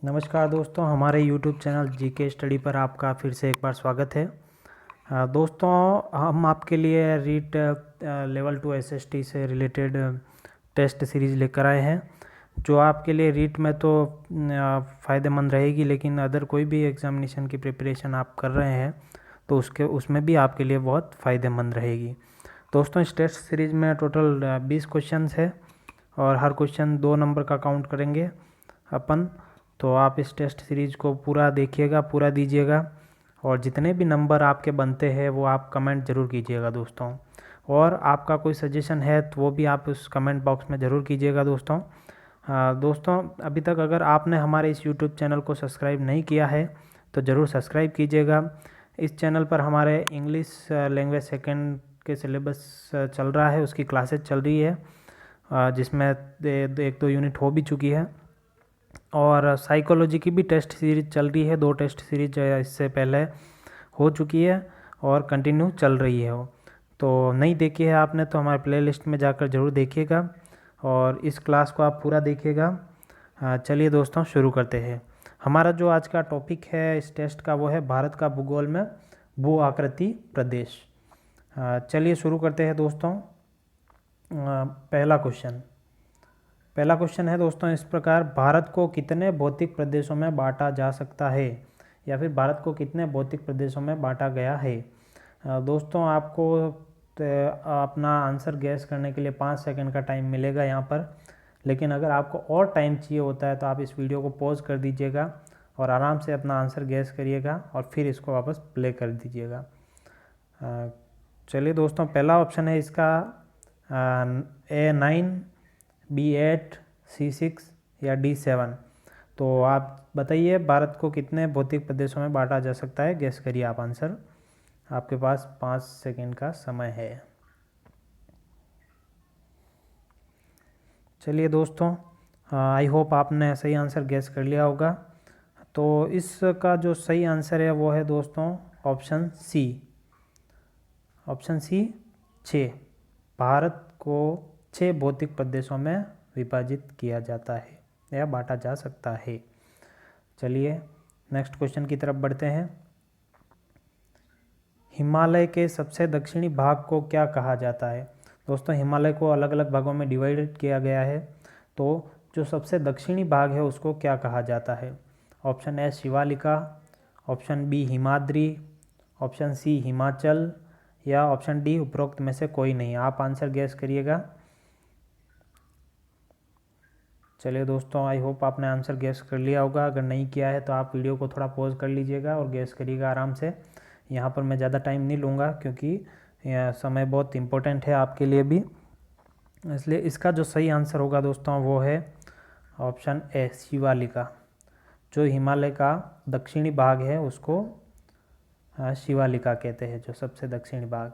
नमस्कार दोस्तों, हमारे YouTube चैनल जीके स्टडी पर आपका फिर से एक बार स्वागत है। दोस्तों, हम आपके लिए रीट लेवल 2 एसएसटी से रिलेटेड टेस्ट सीरीज़ लेकर आए हैं, जो आपके लिए रीट में तो फ़ायदेमंद रहेगी, लेकिन अदर कोई भी एग्ज़ामिनेशन की प्रिपरेशन आप कर रहे हैं तो उसमें भी आपके लिए बहुत फ़ायदेमंद रहेगी। दोस्तों, इस टेस्ट सीरीज़ में टोटल 20 क्वेश्चंस है और हर क्वेश्चन 2 नंबर का काउंट करेंगे अपन। तो आप इस टेस्ट सीरीज़ को पूरा देखिएगा, पूरा दीजिएगा, और जितने भी नंबर आपके बनते हैं वो आप कमेंट ज़रूर कीजिएगा दोस्तों। और आपका कोई सजेशन है तो वो भी आप उस कमेंट बॉक्स में ज़रूर कीजिएगा दोस्तों। दोस्तों, अभी तक अगर आपने हमारे इस यूट्यूब चैनल को सब्सक्राइब नहीं किया है तो ज़रूर सब्सक्राइब कीजिएगा। इस चैनल पर हमारे इंग्लिश लैंग्वेज सेकेंड के सिलेबस चल रहा है, उसकी क्लासेस चल रही है, जिसमें 1-2 यूनिट हो भी चुकी है। और साइकोलॉजी की भी टेस्ट सीरीज चल रही है, 2 टेस्ट सीरीज इससे पहले हो चुकी है और कंटिन्यू चल रही है वो। तो नहीं देखी है आपने तो हमारे प्लेलिस्ट में जाकर ज़रूर देखिएगा और इस क्लास को आप पूरा देखिएगा। चलिए दोस्तों, शुरू करते हैं। हमारा जो आज का टॉपिक है इस टेस्ट का वो है भारत का भूगोल में भू आकृति प्रदेश। चलिए शुरू करते हैं दोस्तों। पहला क्वेश्चन है दोस्तों इस प्रकार: भारत को कितने भौतिक प्रदेशों में बांटा जा सकता है, या फिर भारत को कितने भौतिक प्रदेशों में बांटा गया है। दोस्तों, आपको अपना आंसर गैस करने के लिए 5 सेकंड का टाइम मिलेगा यहाँ पर, लेकिन अगर आपको और टाइम चाहिए होता है तो आप इस वीडियो को पॉज कर दीजिएगा और आराम से अपना आंसर गैस करिएगा और फिर इसको वापस प्ले कर दीजिएगा। चलिए दोस्तों, पहला ऑप्शन है इसका A9, B8, C6 या D7। तो आप बताइए भारत को कितने भौतिक प्रदेशों में बांटा जा सकता है, गेस करिए आप आंसर। आपके पास 5 सेकंड का समय है। चलिए दोस्तों, आई होप आपने सही आंसर गेस कर लिया होगा। तो इसका जो सही आंसर है वो है दोस्तों option C. Option C 6। Bharat को 6 भौतिक प्रदेशों में विभाजित किया जाता है या बांटा जा सकता है। चलिए नेक्स्ट क्वेश्चन की तरफ बढ़ते हैं। हिमालय के सबसे दक्षिणी भाग को क्या कहा जाता है। दोस्तों, हिमालय को अलग अलग भागों में डिवाइडेड किया गया है, तो जो सबसे दक्षिणी भाग है उसको क्या कहा जाता है। Option A Shivalika, option B Himadri, option C Himachal या ऑप्शन डी उपरोक्त में से कोई नहीं। आप आंसर गैस करिएगा। चलिए दोस्तों, आई होप आपने आंसर गैस कर लिया होगा। अगर नहीं किया है तो आप वीडियो को थोड़ा पॉज कर लीजिएगा और गैस करिएगा आराम से। यहाँ पर मैं ज़्यादा टाइम नहीं लूँगा क्योंकि यह समय बहुत इम्पोर्टेंट है आपके लिए भी, इसलिए इसका जो सही आंसर होगा दोस्तों वो है ऑप्शन ए शिवालिका। जो हिमालय का दक्षिणी भाग है उसको शिवालिका कहते हैं, जो सबसे दक्षिणी भाग।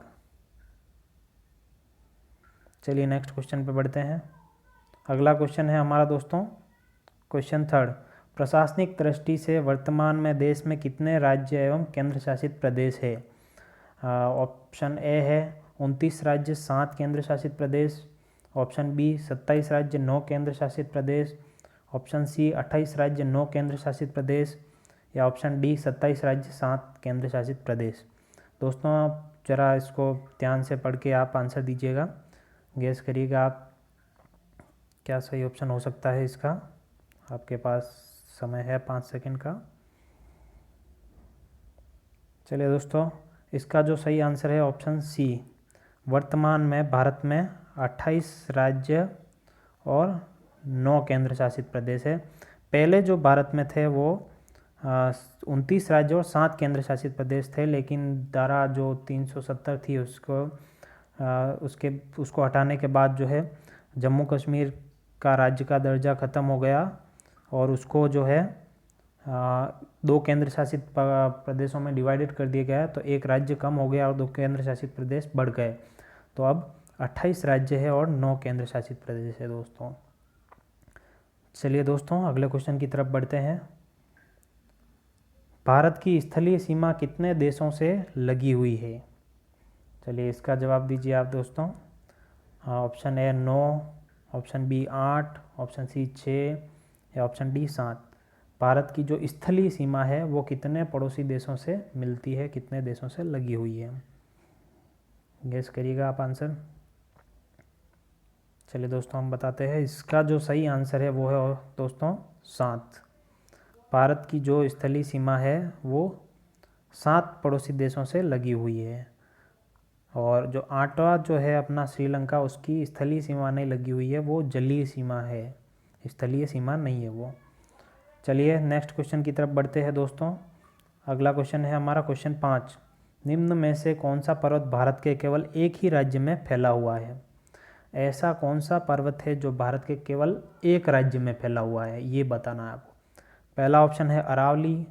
चलिए नेक्स्ट क्वेश्चन पे बढ़ते हैं। अगला क्वेश्चन है हमारा दोस्तों क्वेश्चन 3। प्रशासनिक दृष्टि से वर्तमान में देश में कितने राज्य एवं केंद्र शासित प्रदेश है। ऑप्शन ए है 29 राज्य 7 केंद्र शासित प्रदेश, ऑप्शन बी 27 राज्य 9 केंद्र शासित प्रदेश, ऑप्शन सी 28 राज्य 9 केंद्र शासित प्रदेश या ऑप्शन डी 27 राज्य 7 केंद्र शासित प्रदेश। दोस्तों, आप ज़रा इसको ध्यान से पढ़ के आप आंसर दीजिएगा, गेस करिएगा आप क्या सही ऑप्शन हो सकता है इसका। आपके पास समय है 5 सेकंड का। चलिए दोस्तों, इसका जो सही आंसर है ऑप्शन सी। वर्तमान में भारत में 28 राज्य और 9 केंद्र शासित प्रदेश है। पहले जो भारत में थे वो 29 राज्य और 7 केंद्र शासित प्रदेश थे, लेकिन धारा जो 370 थी उसको हटाने के बाद जो है जम्मू कश्मीर का राज्य का दर्जा ख़त्म हो गया और उसको जो है 2 केंद्र शासित प्रदेशों में डिवाइडेड कर दिया गया। तो एक राज्य कम हो गया और 2 केंद्र शासित प्रदेश बढ़ गए। तो अब 28 राज्य है और 9 केंद्र शासित प्रदेश है दोस्तों। चलिए दोस्तों, अगले क्वेश्चन की तरफ बढ़ते हैं। भारत की स्थलीय सीमा कितने देशों से लगी हुई है। चलिए इसका जवाब दीजिए आप दोस्तों। Option A 9, option B 8, option C 6 या ऑप्शन डी 7। भारत की जो स्थलीय सीमा है वो कितने पड़ोसी देशों से मिलती है, कितने देशों से लगी हुई है? गेस करिएगा आप आंसर। चलिए दोस्तों हम बताते हैं, इसका जो सही आंसर है वो है दोस्तों 7। भारत की जो स्थलीय सीमा है वो 7 पड़ोसी देशों से लगी हुई है। और जो 8वां जो है अपना श्रीलंका, उसकी स्थलीय सीमा नहीं लगी हुई है, वो जलीय सीमा है, स्थलीय सीमा नहीं है वो। चलिए नेक्स्ट क्वेश्चन की तरफ बढ़ते हैं दोस्तों। अगला क्वेश्चन है हमारा क्वेश्चन 5। निम्न में से कौन सा पर्वत भारत के केवल एक ही राज्य में फैला हुआ है? ऐसा कौन सा पर्वत है जो भारत के केवल एक राज्य में फैला हुआ है, ये बताना है आपको। पहला ऑप्शन है अरावली,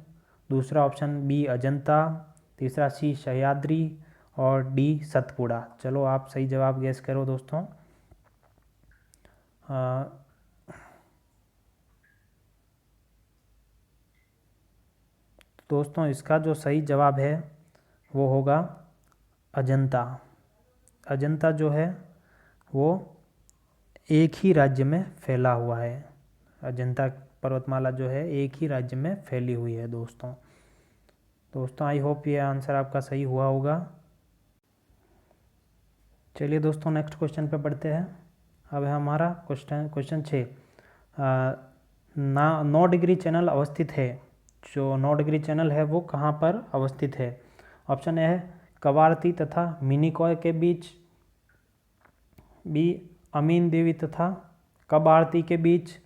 दूसरा ऑप्शन बी अजंता, तीसरा सी सह्याद्री और डी सतपुड़ा। चलो आप सही जवाब गेस करो दोस्तों। दोस्तों इसका जो सही जवाब है वो होगा अजंता। अजंता जो है वो एक ही राज्य में फैला हुआ है। अजंता पर्वतमाला जो है एक ही राज्य में फैली हुई है दोस्तों। आई होप ये आंसर आपका सही हुआ होगा। चलिए दोस्तों नेक्स्ट क्वेश्चन पे बढ़ते हैं। अब है हमारा क्वेश्चन 6। 9 डिग्री चैनल अवस्थित है, जो 9 डिग्री चैनल है वो कहाँ पर अवस्थित है? ऑप्शन ए है कवारती तथा मिनिकॉय के बीच, बी अमीन देवी तथा कबारती के बीच,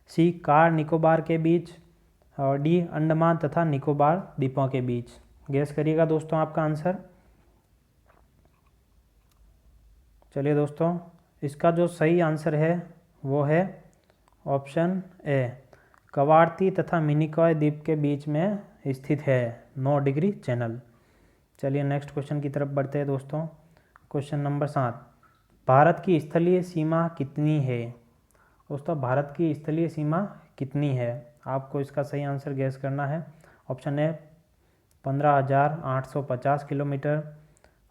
सी कार निकोबार के बीच और डी अंडमान तथा निकोबार द्वीपों के बीच। गेस करिएगा दोस्तों आपका आंसर। चलिए दोस्तों इसका जो सही आंसर है वो है ऑप्शन ए, कवारती तथा मिनिकॉय द्वीप के बीच में स्थित है 9 डिग्री चैनल। चलिए नेक्स्ट क्वेश्चन की तरफ बढ़ते हैं दोस्तों। Question number 7। भारत की स्थलीय सीमा कितनी है? दोस्तों भारत की स्थलीय सीमा कितनी है? आपको इसका सही आंसर गैस करना है। Option A 15,850 kilometre,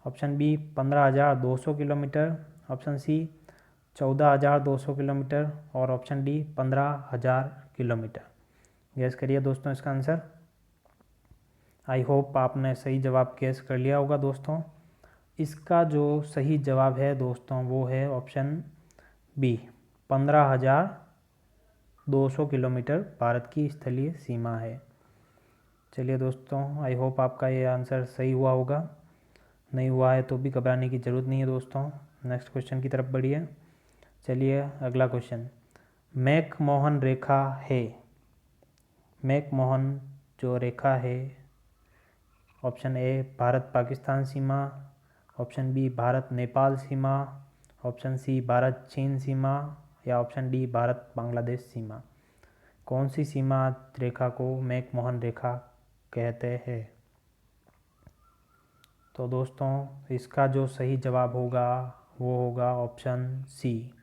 option B 15,200 kilometre, option C 14,200 kilometre और ऑप्शन डी 15,000 किलोमीटर। गैस करिए दोस्तों इसका आंसर। आई होप आपने सही जवाब गैस कर लिया होगा दोस्तों। इसका जो सही जवाब है दोस्तों वो है ऑप्शन बी, 15,200 किलोमीटर भारत की स्थलीय सीमा है। चलिए दोस्तों आई होप आपका ये आंसर सही हुआ होगा। नहीं हुआ है तो भी घबराने की ज़रूरत नहीं है दोस्तों। नेक्स्ट क्वेश्चन की तरफ बढ़िए। चलिए अगला क्वेश्चन, मैकमोहन रेखा है, मैकमोहन जो रेखा है, ऑप्शन ए भारत पाकिस्तान सीमा, ऑप्शन बी भारत नेपाल सीमा, ऑप्शन सी भारत चीन सीमा या ऑप्शन डी भारत बांग्लादेश सीमा। कौन सी सीमा रेखा को मैकमोहन रेखा कहते हैं? तो दोस्तों इसका जो सही जवाब होगा वो होगा ऑप्शन सी,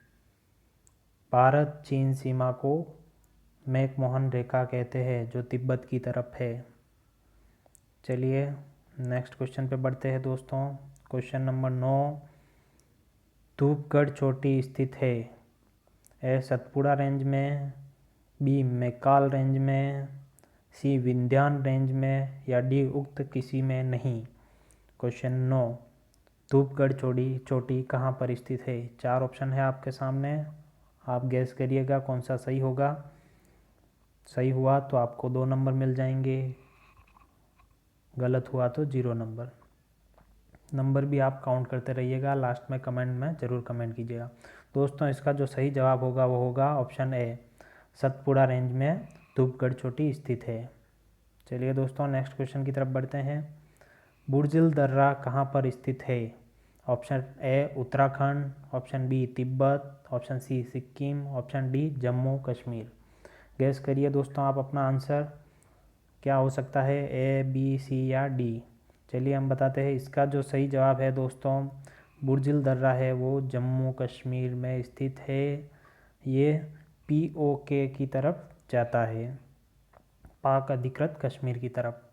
भारत चीन सीमा को मैकमोहन रेखा कहते हैं, जो तिब्बत की तरफ है। चलिए नेक्स्ट क्वेश्चन पे बढ़ते हैं दोस्तों। Question number 9। धूपगढ़ चोटी स्थित है, ए सतपुड़ा रेंज में, बी मैकाल रेंज में, सी विंध्यान रेंज में या डी उक्त किसी में नहीं। क्वेश्चन 9, धूपगढ़ चोटी कहाँ पर स्थित है? 4 ऑप्शन है आपके सामने, आप गैस करिएगा कौन सा सही होगा। सही हुआ तो आपको 2 नंबर मिल जाएंगे, गलत हुआ तो 0 नंबर। नंबर भी आप काउंट करते रहिएगा, लास्ट में कमेंट में ज़रूर कमेंट कीजिएगा। दोस्तों इसका जो सही जवाब होगा वो होगा ऑप्शन ए, सतपुड़ा रेंज में धूपगढ़ चोटी स्थित है। चलिए दोस्तों नेक्स्ट क्वेश्चन की तरफ बढ़ते हैं। बुर्जिल दर्रा कहाँ पर स्थित है? Option A Uttarakhand, option B Tibet, option C Sikkim, option D Jammu Kashmir. Guess करिए दोस्तों आप अपना आंसर क्या हो सकता है, ए बी सी या डी। चलिए हम बताते हैं, इसका जो सही जवाब है दोस्तों बुर्जिल दर्रा है वो जम्मू कश्मीर में स्थित है। ये POK की तरफ जाता है, पाक अधिकृत कश्मीर की तरफ।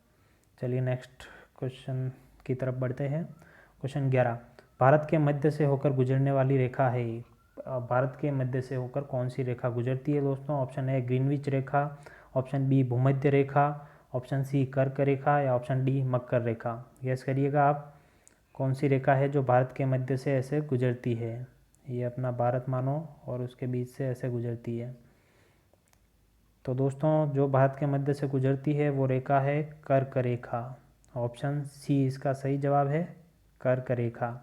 चलिए नेक्स्ट क्वेश्चन की तरफ बढ़ते हैं। क्वेश्चन 11, भारत के मध्य से होकर गुजरने वाली रेखा है। भारत के मध्य से होकर कौन सी रेखा गुजरती है दोस्तों? ऑप्शन ए ग्रीनविच रेखा, ऑप्शन बी भूमध्य रेखा, ऑप्शन सी कर्क रेखा या ऑप्शन डी मकर रेखा। गैस करिएगा आप कौन सी रेखा है जो भारत के मध्य से ऐसे गुजरती है। ये अपना भारत मानो और उसके बीच से ऐसे गुजरती है। तो दोस्तों जो भारत के मध्य से गुजरती है वो रेखा है कर्क रेखा। ऑप्शन सी इसका सही जवाब है, कर्क रेखा,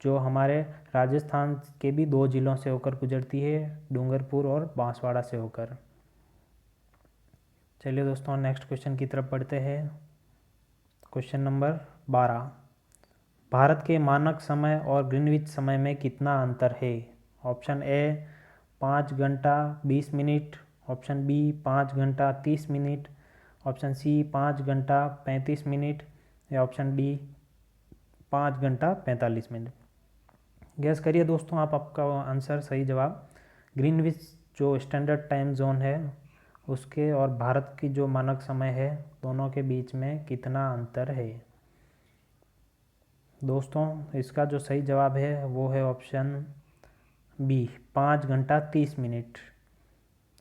जो हमारे राजस्थान के भी 2 जिलों से होकर गुजरती है, डूंगरपुर और बांसवाड़ा से होकर। चलिए दोस्तों नेक्स्ट क्वेश्चन की तरफ बढ़ते हैं। क्वेश्चन नंबर 12, भारत के मानक समय और ग्रीनविच समय में कितना अंतर है। ऑप्शन ए 5 घंटा 20 मिनट, ऑप्शन बी 5 घंटा 30 मिनट, ऑप्शन सी 5 घंटा 35 मिनट या ऑप्शन डी 5 घंटा 45 मिनट। गैस करिए दोस्तों आप, आपका आंसर सही जवाब ग्रीनविच जो स्टैंडर्ड टाइम जोन है उसके और भारत की जो मानक समय है दोनों के बीच में कितना अंतर है। दोस्तों इसका जो सही जवाब है वो है ऑप्शन बी 5 घंटा 30 मिनट।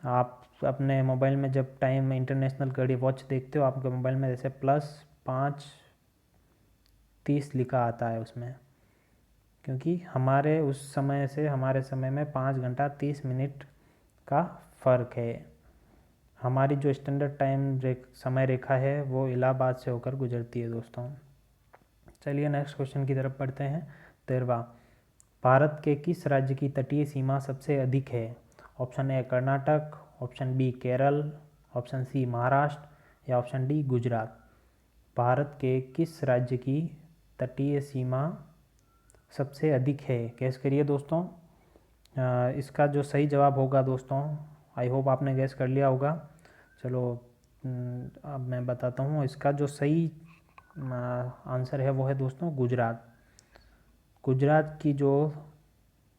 आप अपने मोबाइल में जब टाइम इंटरनेशनल घड़ी वॉच देखते हो आपके मोबाइल में जैसे +5:30 लिखा आता है उसमें, क्योंकि हमारे उस समय से हमारे समय में 5 घंटा 30 मिनट का फ़र्क है। हमारी जो स्टैंडर्ड टाइम समय रेखा है वो इलाहाबाद से होकर गुजरती है दोस्तों। चलिए नेक्स्ट क्वेश्चन की तरफ बढ़ते हैं। 13वां, भारत के किस राज्य की तटीय सीमा सबसे अधिक है। Option A Karnataka, option B Kerala, option C Maharashtra या ऑप्शन डी गुजरात। भारत के किस राज्य की तटीय सीमा सबसे अधिक है। गैस करिए दोस्तों। इसका जो सही जवाब होगा दोस्तों, आई होप आपने गैस कर लिया होगा। चलो अब मैं बताता हूँ। इसका जो सही आंसर है वो है दोस्तों गुजरात। गुजरात की जो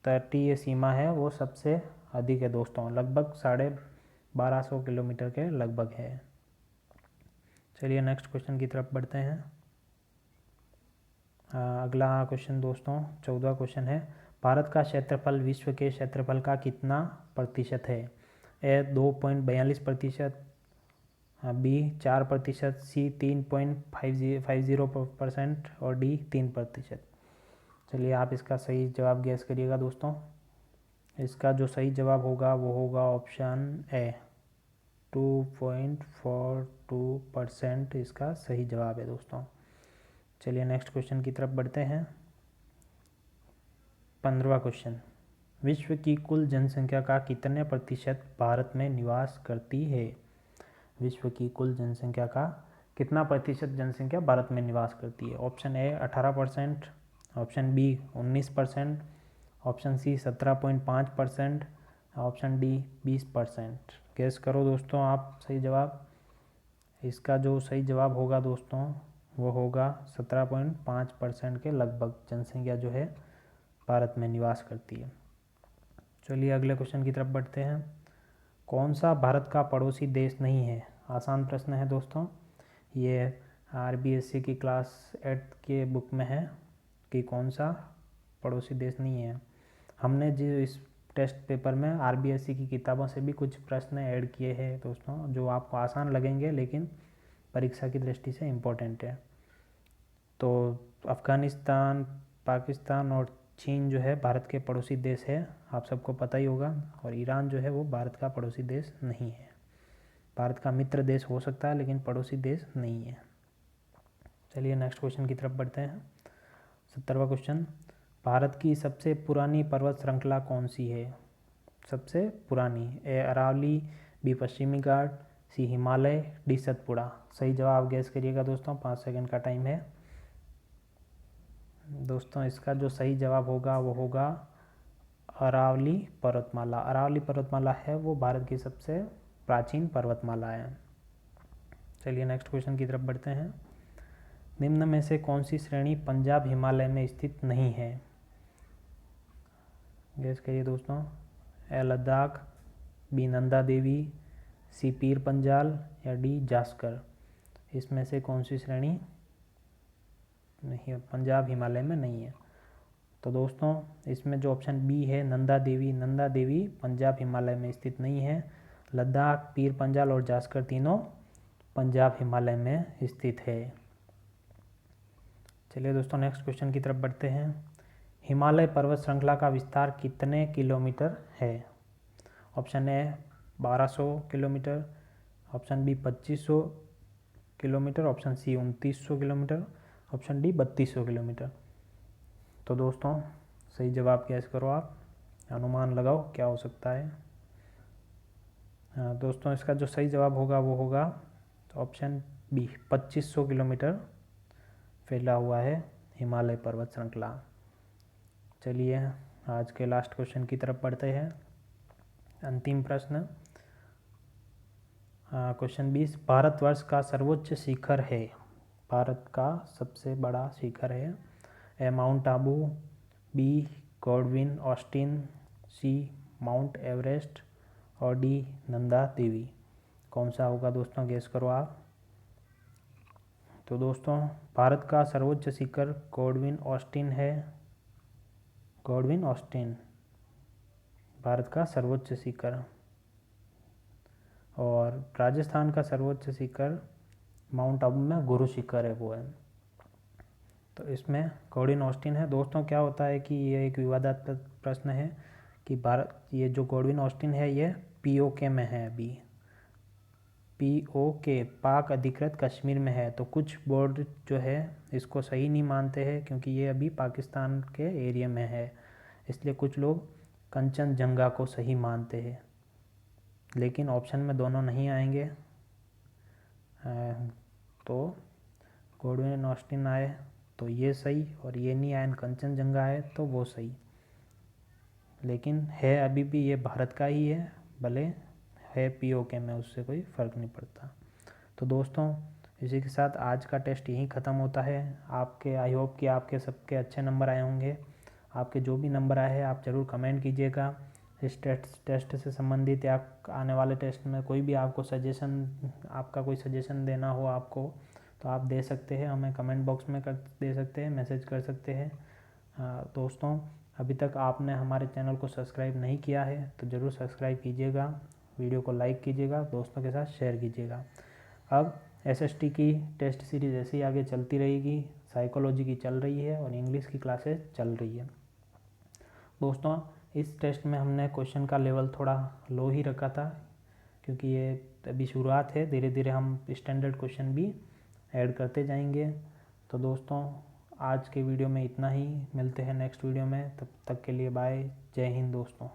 तटीय सीमा है वो सबसे अधिक है दोस्तों, लगभग 1250 किलोमीटर के लगभग है। चलिए नेक्स्ट क्वेश्चन की तरफ बढ़ते हैं। अगला क्वेश्चन दोस्तों 14वां क्वेश्चन है, भारत का क्षेत्रफल विश्व के क्षेत्रफल का कितना प्रतिशत है। ए 2.42%, बी 4%, सी 3.50% और डी 3%। चलिए आप इसका सही जवाब गैस करिएगा दोस्तों। इसका जो सही जवाब होगा वो होगा ऑप्शन ए 2.42% इसका सही जवाब है दोस्तों। चलिए नेक्स्ट क्वेश्चन की तरफ बढ़ते हैं। 15वां क्वेश्चन, विश्व की कुल जनसंख्या का कितने प्रतिशत भारत में निवास करती है। विश्व की कुल जनसंख्या का कितना प्रतिशत जनसंख्या भारत में निवास करती है। Option A 18%, option B 19%, option C 17.5%, option D 20%। Guess करो दोस्तों आप सही जवाब। इसका जो सही जवाब होगा दोस्तों वो होगा 17.5% के लगभग जनसंख्या जो है भारत में निवास करती है। चलिए अगले क्वेश्चन की तरफ बढ़ते हैं। कौन सा भारत का पड़ोसी देश नहीं है। आसान प्रश्न है दोस्तों, ये RBSC की क्लास 8 के बुक में है कि कौन सा पड़ोसी देश नहीं है। हमने जो इस टेस्ट पेपर में RBSC की किताबों से भी कुछ प्रश्न ऐड किए हैं दोस्तों, जो आपको आसान लगेंगे लेकिन परीक्षा की दृष्टि से इम्पोर्टेंट है। तो अफ़गानिस्तान, पाकिस्तान और चीन जो है भारत के पड़ोसी देश है, आप सबको पता ही होगा। और ईरान जो है वो भारत का पड़ोसी देश नहीं है। भारत का मित्र देश हो सकता है लेकिन पड़ोसी देश नहीं है। चलिए नेक्स्ट क्वेश्चन की तरफ बढ़ते हैं। 17वां क्वेश्चन, भारत की सबसे पुरानी पर्वत श्रृंखला कौन सी है। सबसे पुरानी, ए अरावली, बी पश्चिमी घाट, सी हिमालय, डी सतपुड़ा। सही जवाब गैस करिएगा दोस्तों, 5 सेकंड का टाइम है। दोस्तों इसका जो सही जवाब होगा वो होगा अरावली पर्वतमाला। अरावली पर्वतमाला है वो भारत की सबसे प्राचीन पर्वतमाला है। चलिए नेक्स्ट क्वेश्चन की तरफ बढ़ते हैं। निम्न में से कौन सी श्रेणी पंजाब हिमालय में स्थित नहीं है। गैस करिए दोस्तों। ए लद्दाख, बी नंदा देवी, सी पीर पंजाल या डी जास्कर। इसमें से कौन सी श्रेणी नहीं, पंजाब हिमालय में नहीं है। तो दोस्तों इसमें जो ऑप्शन बी है नंदा देवी, नंदा देवी पंजाब हिमालय में स्थित नहीं है। लद्दाख, पीर पंजाल और जास्कर तीनों पंजाब हिमालय में स्थित है। चलिए दोस्तों नेक्स्ट क्वेश्चन की तरफ बढ़ते हैं। हिमालय पर्वत श्रृंखला का विस्तार कितने किलोमीटर है? Option A 1200 kilometre, option B 2500 kilometre, option C 2900 kilometre, option D 3200 kilometre. तो दोस्तों सही जवाब गैस करो, आप अनुमान लगाओ क्या हो सकता है। दोस्तों इसका जो सही जवाब होगा वो होगा तो ऑप्शन बी 2500 किलोमीटर फैला हुआ है हिमालय पर्वत श्रृंखला। चलिए आज के लास्ट क्वेश्चन की तरफ बढ़ते हैं। अंतिम प्रश्न, क्वेश्चन 20, भारतवर्ष का सर्वोच्च शिखर है, भारत का सबसे बड़ा शिखर है। A Mount Abu, B Godwin Austen, C Mount Everest और डी नंदा देवी। कौन सा होगा दोस्तों, गेस करो आप। तो दोस्तों भारत का सर्वोच्च शिखर गॉडविन ऑस्टिन है। गॉडविन ऑस्टिन भारत का सर्वोच्च शिखर। और राजस्थान का सर्वोच्च शिखर माउंट आबू में गुरु शिखर है, वो है। तो इसमें गॉडविन ऑस्टिन है। दोस्तों क्या होता है कि ये एक विवादास्पद प्रश्न है कि भारत, ये जो गॉडविन ऑस्टिन है ये पीओके में है, अभी पीओके पाक अधिकृत कश्मीर में है। तो कुछ बोर्ड जो है इसको सही नहीं मानते हैं क्योंकि ये अभी पाकिस्तान के एरिया में है, इसलिए कुछ लोग कंचनजंगा को सही मानते हैं। लेकिन ऑप्शन में दोनों नहीं आएंगे, तो गॉडविन ऑस्टिन आए तो ये सही, और ये नहीं आए कंचनजंगा है तो वो सही। लेकिन है अभी भी ये भारत का ही है, भले है पीओके में, उससे कोई फ़र्क नहीं पड़ता। तो दोस्तों इसी के साथ आज का टेस्ट यहीं ख़त्म होता है। आपके आई होप कि आपके सबके अच्छे नंबर आए होंगे। आपके जो भी नंबर आए हैं आप ज़रूर कमेंट कीजिएगा। इस टेस्ट से संबंधित या आने वाले टेस्ट में कोई भी आपको सजेशन, आपका कोई सजेशन देना हो आपको, तो आप दे सकते हैं, हमें कमेंट बॉक्स में दे सकते हैं, मैसेज कर सकते हैं। दोस्तों अभी तक आपने हमारे चैनल को सब्सक्राइब नहीं किया है तो ज़रूर सब्सक्राइब कीजिएगा, वीडियो को लाइक कीजिएगा, दोस्तों के साथ शेयर कीजिएगा। अब एसएसटी की टेस्ट सीरीज़ ऐसे ही आगे चलती रहेगी, साइकोलॉजी की चल रही है और इंग्लिश की क्लासेस चल रही है। दोस्तों इस टेस्ट में हमने क्वेश्चन का लेवल थोड़ा लो ही रखा था क्योंकि ये अभी शुरुआत है, धीरे धीरे हम स्टैंडर्ड क्वेश्चन भी ऐड करते जाएंगे। तो दोस्तों आज के वीडियो में इतना ही, मिलते हैं नेक्स्ट वीडियो में, तब तक के लिए बाय, जय हिंद दोस्तों।